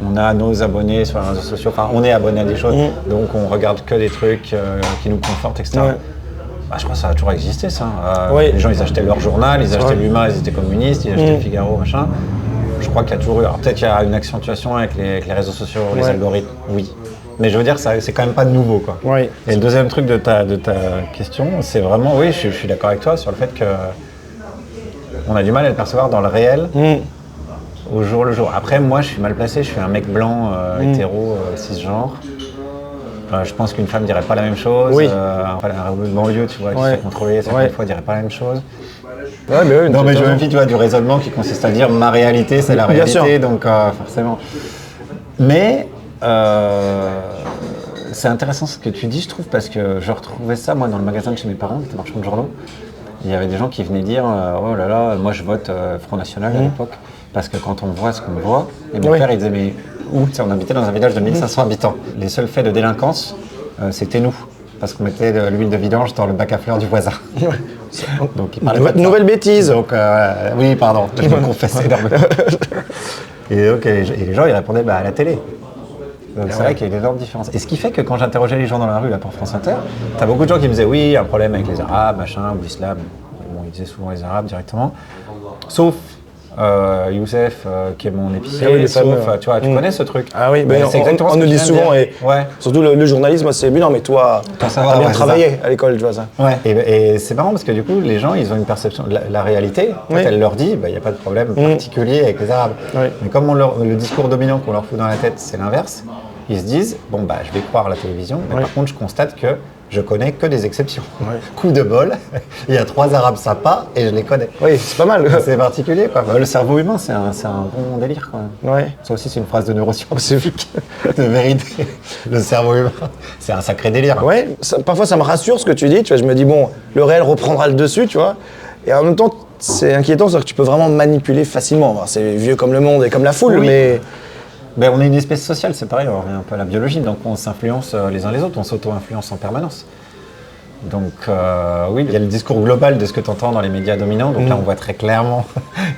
on a nos abonnés sur les réseaux sociaux, enfin, on est abonné à des choses, donc on regarde que des trucs qui nous confortent, etc. Ouais. Bah, je crois que ça a toujours existé, ça. Oui. Les gens, ils achetaient leur journal, ils achetaient l'Huma, ils étaient communistes, ils achetaient le Figaro, machin. Je crois qu'il y a toujours eu. Alors peut-être qu'il y a une accentuation avec les réseaux sociaux, les algorithmes, oui. Mais je veux dire, c'est quand même pas de nouveau, quoi. Oui. Et le deuxième truc de ta question, c'est vraiment, oui, je suis d'accord avec toi sur le fait que on a du mal à le percevoir dans le réel au jour le jour. Après, moi, je suis mal placé, je suis un mec blanc, hétéro, cisgenre. Je pense qu'une femme dirait pas la même chose. Oui. Un rebeu de banlieue, tu vois, qui se fait contrôler certaines fois, dirait pas la même chose. Ouais, mais oui, non, mais je me méfie, tu vois, du raisonnement qui consiste à dire ma réalité, c'est la réalité, Bien sûr. donc forcément. Mais c'est intéressant ce que tu dis, je trouve, parce que je retrouvais ça, moi, dans le magasin de chez mes parents, qui était marchand de journaux. Il y avait des gens qui venaient dire oh là là, moi je vote Front National à l'époque, parce que quand on voit ce qu'on voit, et mon père il disait mais où? On habitait dans un village de 1500 habitants. Les seuls faits de délinquance, c'était nous, parce qu'on mettait de l'huile de vidange dans le bac à fleurs du voisin. Donc il parlait pas de ça. Nouvelle bêtise. Donc oui, pardon, je me confesse énormément. Et donc les gens ils répondaient à la télé. Donc c'est vrai qu'il y a une énorme différence. Et ce qui fait que quand j'interrogeais les gens dans la rue là pour France Inter, t'as beaucoup de gens qui me disaient oui, il y a un problème avec les Arabes, machin, ou l'islam. Bon, ils disaient souvent les Arabes directement. Sauf Youssef, qui est mon épicier, sauf, tu vois, tu connais ce truc. Ah oui, mais on nous dit souvent, et surtout le journalisme, c'est non mais toi, t'as bien travaillé à l'école, tu vois ça. Ouais, et c'est marrant parce que du coup, les gens, ils ont une perception de la réalité. Quand elle leur dit, il n'y a pas de problème particulier avec les Arabes. Oui. Mais comme le discours dominant qu'on leur fout dans la tête, c'est l'inverse, ils se disent, bon je vais croire la télévision, mais par contre, je constate que je connais que des exceptions. Ouais. Coup de bol, il y a 3 Arabes sympas et je les connais. Oui, c'est pas mal. C'est particulier, quoi. Le cerveau humain, c'est un bon délire, quoi. Ouais. Ça aussi, c'est une phrase de neuroscientifique, de vérité. Le cerveau humain, c'est un sacré délire. Ouais, parfois ça me rassure ce que tu dis. Tu vois, je me dis, bon, le réel reprendra le dessus, tu vois. Et en même temps, c'est inquiétant, c'est que tu peux vraiment manipuler facilement. Enfin, c'est vieux comme le monde et comme la foule, mais... Ben, on est une espèce sociale, c'est pareil, on revient un peu à la biologie, donc on s'influence les uns les autres, on s'auto-influence en permanence. Donc oui, il y a le discours global de ce que tu entends dans les médias dominants, donc là on voit très clairement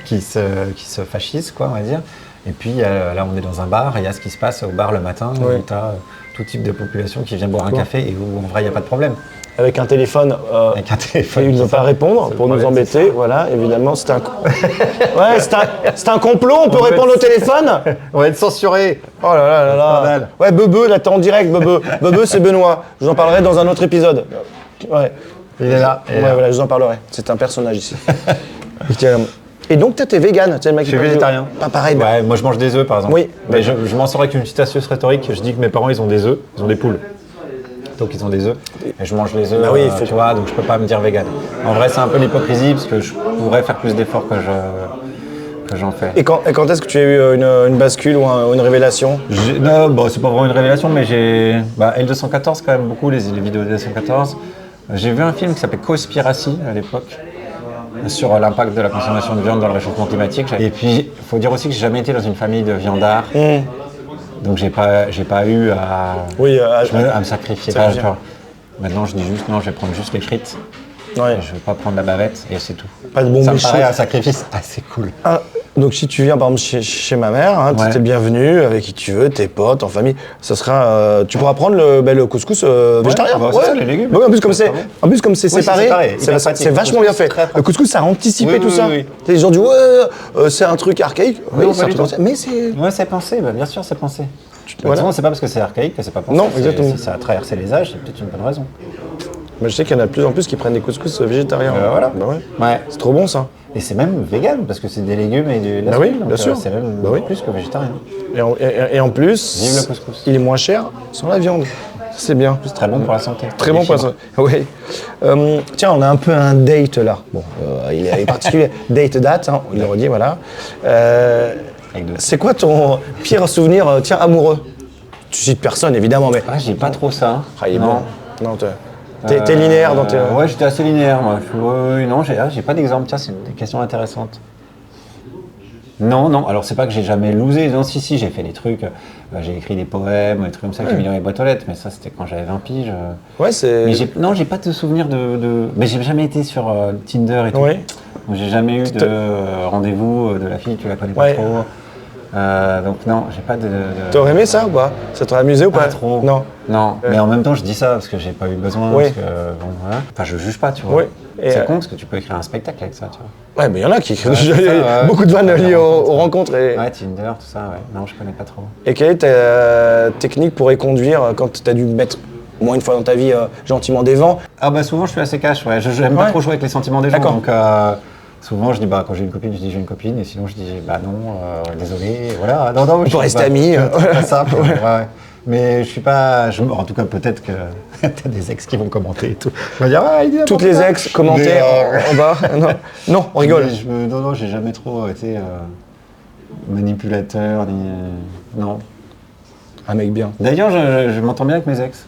qui se fascise, quoi, on va dire. Et puis là on est dans un bar, et il y a ce qui se passe au bar le matin, où tu as tout type de population qui vient boire un café et où en vrai il n'y a pas de problème. Avec un téléphone, il ne veut pas répondre pour nous embêter. Voilà, évidemment, c'est un complot. On peut répondre au téléphone. On va être censuré. Oh là là là là. Ouais, Bebe, là t'es en direct, Bebe. Bebe, c'est Benoît. Je vous en parlerai dans un autre épisode. Ouais. Il est là. Voilà, je vous en parlerai. C'est un personnage ici. Et donc, toi, t'es vegan, tu sais, le mec. Je suis végétarien. Pas pareil. Ouais, moi je mange des œufs par exemple. Oui. Mais je m'en sors avec une petite astuce rhétorique. Je dis que mes parents ils ont des œufs, ils ont des poules. Donc ils ont des œufs et je mange les œufs, tu vois, donc je peux pas me dire vegan. En vrai c'est un peu l'hypocrisie parce que je pourrais faire plus d'efforts que j'en fais. Et quand est-ce que tu as eu une bascule ou une révélation? Non, bon, c'est pas vraiment une révélation, mais j'ai L214 quand même beaucoup, les vidéos de L214. J'ai vu un film qui s'appelait Cospiracy à l'époque sur l'impact de la consommation de viande dans le réchauffement climatique. Et puis il faut dire aussi que j'ai jamais été dans une famille de viandards. Donc j'ai pas eu à, Oui, à me sacrifier. Sacrifier. Genre, maintenant je dis juste non, je vais prendre juste les frites. ouais. Je vais pas prendre la bavette et c'est tout. Pas de bon Ça me méchant. paraît un sacrifice assez cool. Ah, donc si tu viens par exemple chez ma mère, hein, Ouais. tu es bienvenu avec qui tu veux, tes potes, en famille. Ça sera, tu pourras prendre le couscous végétarien. ah bah, c'est ça, les légumes. Ouais, en plus comme c'est, Pardon. séparé, séparé, hyper pratique. c'est vachement bien fait. Très Le pratique. couscous, ça a anticipé Oui, tout oui, ça. oui, Les gens disent c'est un truc archaïque. Oui, Non, c'est pas un du truc tout. ancien. Mais c'est Ouais, c'est pensé, bah, bien sûr, c'est pensé. voilà. Voilà. C'est pas parce que c'est archaïque que c'est pas pensé. Non, exactement. Si ça a traversé les âges, c'est peut-être une bonne raison. Mais je sais qu'il y en a de plus en plus qui prennent des couscous végétariens. Voilà. Bah ouais. Ouais. C'est trop bon ça. Et c'est même vegan parce que c'est des légumes et de la Bah oui, soupe, donc, bien sûr. C'est même Bah oui. plus que végétarien. Et en plus, Vive le couscous. il est moins cher sans la viande. C'est bien. C'est très bon pour la santé. Très bon poisson. Oui. Tiens, on a un peu un date là. Bon, il est particulier. Date, hein, il le redit, voilà. Avec de- C'est quoi ton pire souvenir, amoureux? Tu cites personne, évidemment, mais. Ah, j'ai pas trop ça. Ah, il est non. bon. Non, t'es linéaire dans tes. Ouais, j'étais assez linéaire, moi. Non, j'ai pas d'exemple. Tiens, c'est une question intéressante. Non. Alors, c'est pas que j'ai jamais losé. Non, si, j'ai fait des trucs. J'ai écrit des poèmes, des trucs comme ça que j'ai mis dans les boîtes aux lettres. Mais ça, c'était quand j'avais 20 piges. Ouais, c'est. Mais j'ai pas de souvenir de. Mais j'ai jamais été sur Tinder et tout. Oui. Donc, j'ai jamais eu de rendez-vous de la fille, tu la connais pas Ouais. trop. Donc, non, j'ai pas de. T'aurais aimé ça ou pas? Ça t'aurait amusé ou pas? Pas trop. Non. Non, mais en même temps, je dis ça parce que j'ai pas eu besoin. Oui. Parce que, bon, voilà. Enfin, je juge pas, tu vois. Oui. Et, C'est con parce que tu peux écrire un spectacle avec ça, tu vois. Ouais, mais il y en a qui. c'est ça, ouais. Beaucoup de vannes Ouais, liées aux ouais. rencontres. Et, Ouais, Tinder, tout ça, ouais. Non, je connais pas trop. et quelle est ta technique pour reconduire quand t'as dû mettre au moins une fois dans ta vie gentiment des vents? Ah, bah, souvent, je suis assez cash, ouais. J'aime pas Ouais. trop jouer avec les sentiments des gens. D'accord. Donc, souvent, je dis, bah, quand j'ai une copine, je dis j'ai une copine. Et sinon, je dis, bah, non, désolé, voilà. Non, On peut rester amis. C'est simple, ouais. Mais je suis pas. En tout cas, peut-être que t'as des ex qui vont commenter et tout. On va dire, ah, il est Toutes les ex commentaient en bas. Non, on rigole. Non, j'ai jamais trop été manipulateur, ni. Non. Un mec bien. D'ailleurs, je m'entends bien avec mes ex.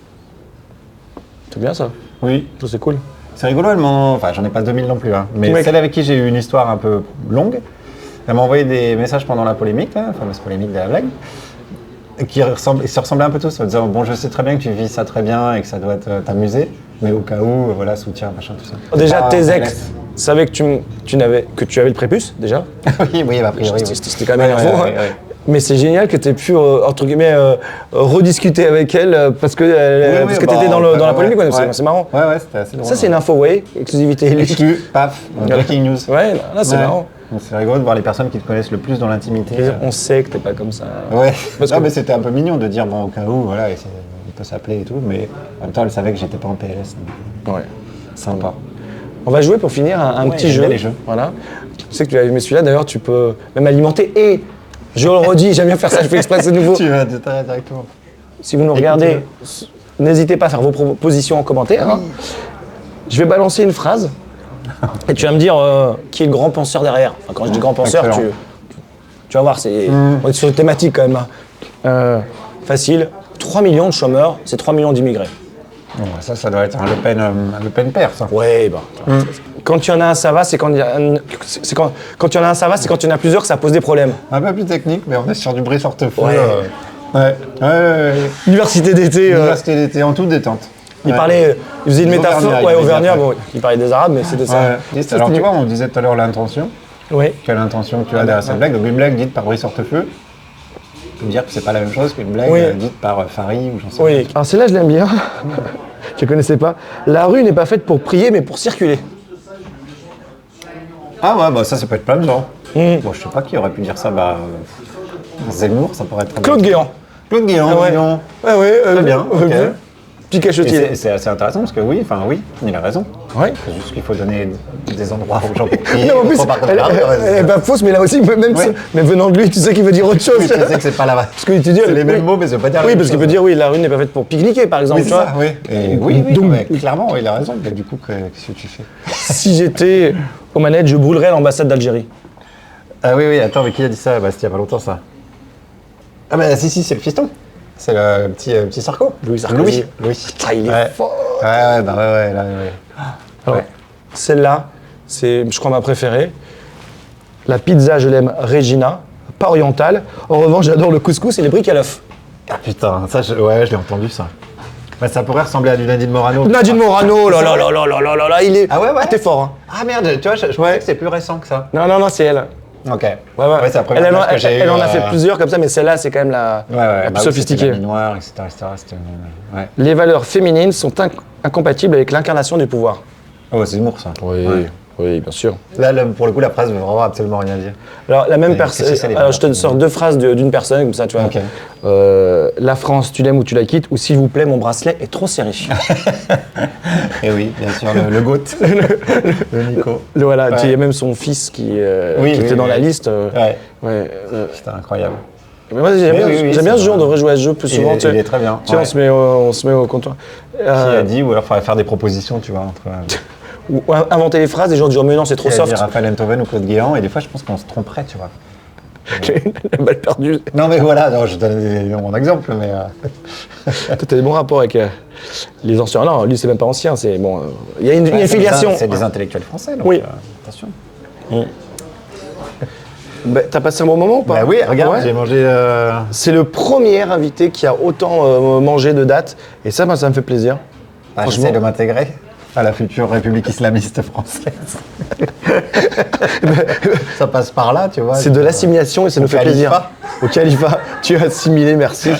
C'est bien ça. Oui. Ça, c'est cool. C'est rigolo, enfin, j'en ai pas 2000 non plus, hein. Mais Mec. celle avec qui j'ai eu une histoire un peu longue, elle m'a envoyé des messages pendant la polémique, la fameuse polémique de la blague, qui se ressemblaient un peu tous, en disant bon, je sais très bien que tu vis ça très bien et que ça doit t'amuser, mais au cas où, voilà, soutien, machin, tout ça. Déjà, Ah, tes on ex laisse. savaient que tu avais le prépuce, déjà. oui, a priori. Oui. C'était quand même Ouais, info. ouais, ouais. Mais c'est génial que tu aies pu, entre guillemets, rediscuter avec elle parce que tu étais dans la polémique. Ouais, c'est marrant. Ouais, c'était assez drôle. Ça, c'est une info, ouais, exclusivité. Exclu, paf, breaking news. Ouais, là, c'est Ouais. marrant. Donc, c'est rigolo de voir les personnes qui te connaissent le plus dans l'intimité. On sait que t'es pas comme ça. Ouais, Parce non, que- mais c'était un peu mignon de dire, bon, au cas où, voilà, il peut s'appeler et tout, mais en même temps, elle savait que j'étais pas en PLS. Donc, Ouais. sympa. On va jouer pour finir un petit j'aime jeu. bien les jeux. Voilà. Je sais que tu avais aimé celui-là, d'ailleurs, tu peux même alimenter. Et je le redis, j'aime bien faire ça, je fais exprès, c'est nouveau. Tu vas directement. Si vous nous regardez, n'hésitez pas à faire vos propositions en commentaire. Hein. Je vais balancer une phrase et tu vas me dire qui est le grand penseur derrière. Enfin, quand je dis grand penseur, Excellent. tu vas voir, on est sur une thématique quand même. Hein. Facile. 3 millions de chômeurs, c'est 3 millions d'immigrés. Bon, ça doit être un Le Pen père, ça. Ouais, ben. Quand il y en a un, ça va, c'est quand il y a quand il y en a un, ça va, c'est quand il y en a plusieurs que ça pose des problèmes. Un peu plus technique, mais on est sur du bris sorte-feu. Ouais. Ouais. Université d'été. Université d'été en toute détente. Il Ouais. parlait, il faisait une Les métaphore, Auvergnats, ouais, il Auvergnat, disait, bon, il parlait des Arabes, mais c'était ça. Ouais. Alors, tu vois, on disait tout à l'heure l'intention. Ouais. Quelle intention tu as derrière cette blague? Donc, une blague dite par Brice Hortefeux, tu peux me dire que c'est pas la même chose qu'une blague Oui. dite par Fary ou j'en sais rien. Oui. Alors celle-là, je l'aime bien. Je connaissais pas. La rue n'est pas faite pour prier, mais pour circuler. Ah ouais, bah ça peut être plein de gens. Mm. Bon, je sais pas qui aurait pu dire ça. Bah, Zemmour, ça pourrait être très Claude bien. Guéant. Claude Guéant, Ah ouais. Guéant. Ouais, Très bien, ok. Petit Et cachotier. c'est assez intéressant parce que oui, il a raison. Ouais. C'est juste qu'il faut donner des endroits aux gens pour prier. Non, en plus, Faut pas elle est pas fausse, mais là aussi, même Ouais. mais venant de lui, tu sais qu'il veut dire autre chose. Oui, tu sais que c'est pas la Parce que tu dis, c'est les mêmes mots, mais ça veut pas dire la Oui, même parce qu'il chose. peut dire, oui, la rue n'est pas faite pour pique-niquer, par exemple. Oui, tu c'est vois. ça, oui. Et oui, Donc- ouais, clairement, il a raison. Mais du coup, qu'est-ce que tu fais? Si j'étais aux manettes, je brûlerais l'ambassade d'Algérie. Ah oui, attends, mais qui a dit ça? Bah, c'était il y a pas longtemps, ça. Ah bah si, c'est le fiston. C'est le petit Sarko. Louis Sarkozy. Louis. Ah, il est Ouais. fort. Ouais, bah ouais, là, ouais. Alors, Ouais. celle-là, c'est, je crois, ma préférée. La pizza, je l'aime Regina, pas orientale. En revanche, j'adore le couscous et les briques à l'œuf. Ah putain, ça, ouais, je l'ai entendu ça. Bah, ça pourrait ressembler à du Nadine Morano. Nadine Morano, là là là là là là là là, il est. Ah ouais. T'es fort, hein. Ah merde, tu vois, je pensais que c'est plus récent que ça. Non, c'est elle. Ok. Ouais. Ouais, c'est la première image que j'ai Elle eue, en a fait plusieurs comme ça, mais celle-là, c'est quand même la plus sophistiquée. La noire, etc. C'était, ouais. Les valeurs féminines sont incompatibles avec l'incarnation du pouvoir. Oh, c'est humour ça. Oui, Ouais. oui, bien sûr. Là, pour le coup, la phrase veut vraiment absolument rien dire. Alors, la même Mais personne. qu'est-ce que c'est, les Alors, je te valeurs sors deux phrases d'une personne, comme ça, tu vois. Ok. La France, tu l'aimes ou tu la quittes, ou s'il vous plaît, mon bracelet est trop serré. Et oui, bien sûr, le GOAT. le Nico. Voilà, Ouais. il y a même son fils qui Oui, était dans la liste. Ouais. Ouais, C'était incroyable. mais moi, j'aime bien, oui, j'aime bien c'est ce jeu, on vrai. devrait jouer à ce jeu plus souvent. Il est très bien. Tu sais, Ouais. on se met au comptoir. Qui a dit, ou alors il faudrait faire des propositions, tu vois, entre Ou inventer les phrases, les gens disent mais non, c'est trop qui a dit soft. Raphaël Enthoven ou Claude Guéant, et des fois, je pense qu'on se tromperait, tu vois. La balle perdue. Non, mais voilà, non, je donne mon exemple, mais. Toi, t'as des bons rapports avec les anciens. Non, lui, c'est même pas ancien. C'est bon. Il y a une filiation. C'est des intellectuels français, donc Oui. attention. Bah, t'as passé un bon moment ou pas? Bah oui, regarde, Ouais. j'ai mangé. C'est le premier invité qui a autant mangé de dates. Et ça, ça me fait plaisir. Franchement. J'essaie de m'intégrer à la future République islamiste française. Ça passe par là, tu vois. C'est de l'assimilation et ça nous fait plaisir. Au califat, tu as assimilé, merci.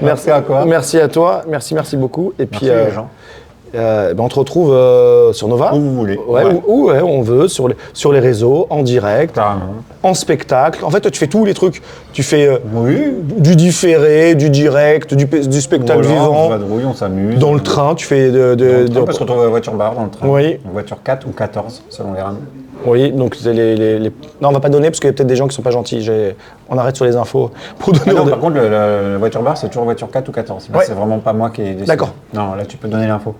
Merci à quoi. Merci à toi, merci beaucoup. Et puis, Merci les gens. on te retrouve sur Nova. Où vous voulez. Ouais, Ouais. où on veut, sur les réseaux, en direct, Carrément. en spectacle. En fait, toi, tu fais tous les trucs. Tu fais Oui. du différé, du direct, du spectacle Voilà, vivant. On vadrouille, on s'amuse. Dans le train, tu fais On peut se retrouver à la voiture bar dans le train. Oui. En voiture 4 ou 14, selon les rames. Oui, donc c'est Non, on va pas donner parce qu'il y a peut-être des gens qui sont pas gentils. On arrête sur les infos pour donner. Non, par contre, la voiture bar, c'est toujours voiture 4 ou 14. Là, Ouais. c'est vraiment pas moi qui ai décidé. D'accord. Non, là, tu peux donner l'info.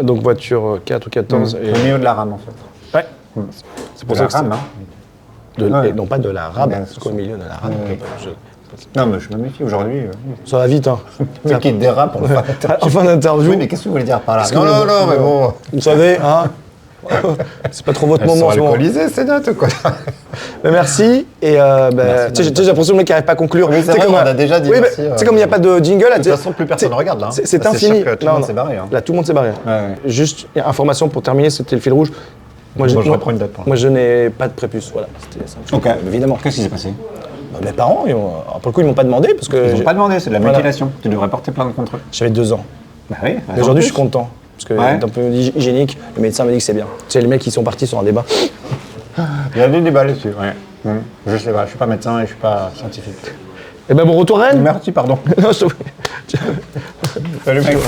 Donc voiture 4 ou 14. Au milieu de la rame, en fait. Ouais. C'est pour De ça la que c'est- rame, hein. de- Ouais. et non pas de la rame, Ouais, parce qu'au milieu de la rame. Non, mais je me méfie aujourd'hui. Ça va vite, hein. Le qui dérape en fin d'interview. En fin d'interview, Oui, mais qu'est-ce que vous voulez dire par là que Non, vous- non, non, mais bon. vous savez, hein. C'est pas trop votre Elles moment sont en ce moment. alcoolisées, ces notes, ou quoi Mais merci. Et tu sais, j'ai l'impression que le mec qui n'arrive pas à conclure. Oui, c'est Tu sais, vrai, comme, on a déjà dit oui, merci, Tu sais, comme il n'y a pas de jingle, là. De toute façon, plus personne regarde, là. hein. C'est Là, infini. sûr que tout le monde s'est barré. hein. Là, tout le monde s'est barré. Ouais, ouais. Juste, information pour terminer, c'était le fil rouge. Moi, je reprends une date pour Moi, je n'ai pas de prépuce. Voilà. C'était ça. Ok. Évidemment. Qu'est-ce qui s'est passé Bah, mes parents, pour le coup, ils m'ont pas demandé parce que Ils n'ont pas demandé, c'est de la Voilà. mutilation. Tu devrais porter plainte contre eux. j'avais 2 ans. Bah oui. Et aujourd'hui, je suis content. Parce que Ouais. d'un point de vue hygiénique, le médecin me dit que c'est bien. Tu sais, les mecs qui sont partis sur un débat. Il y a des débats là-dessus, ouais. Je sais pas, je suis pas médecin et je suis pas scientifique. Et ben bon retour à Rennes. Merci, pardon. Non, je te- Salut, mec.